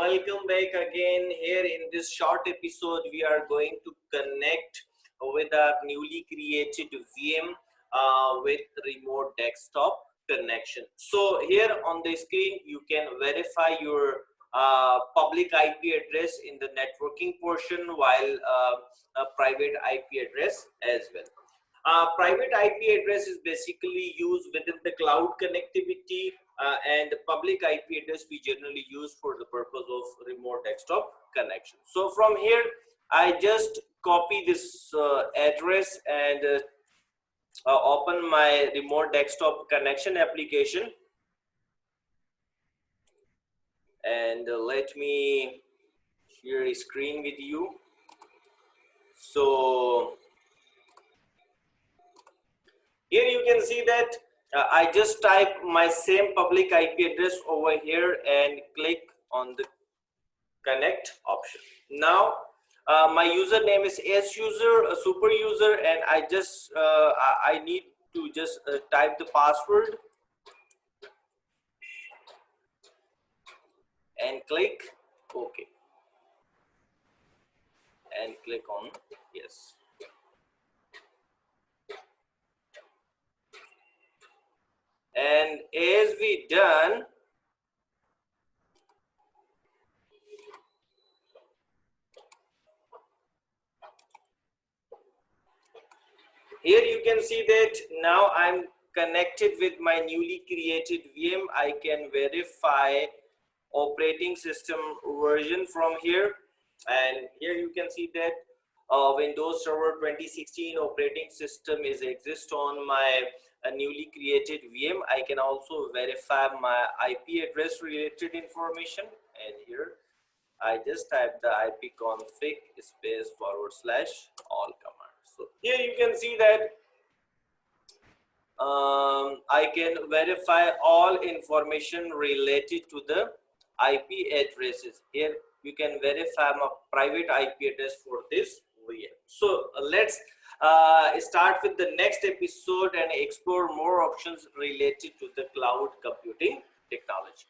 welcome back again. Here in this short episode, we are going to connect with our newly created VM with remote desktop connection. So here on the screen, you can verify your public IP address in the networking portion, while a private IP address as well. Private IP address is basically used within the cloud connectivity, and the public IP address we generally use for the purpose of remote desktop connection. So from here, I just copy this address and open my remote desktop connection application, and let me share a screen with you. So here you can see that I just type my same public IP address over here and click on the connect option. Now my username is S user, a super user, and I need to just type the password and click OK and click on yes. And as we done, here you can see that now I'm connected with my newly created VM. I can verify operating system version from here, and here you can see that Windows Server 2016 operating system is exist on my newly created VM. I can also verify my IP address related information, and here I just type the ipconfig space / all command. So here you can see that I can verify all information related to the IP addresses. Here you can verify my private IP address for this VM. So let's start with the next episode and explore more options related to the cloud computing technology.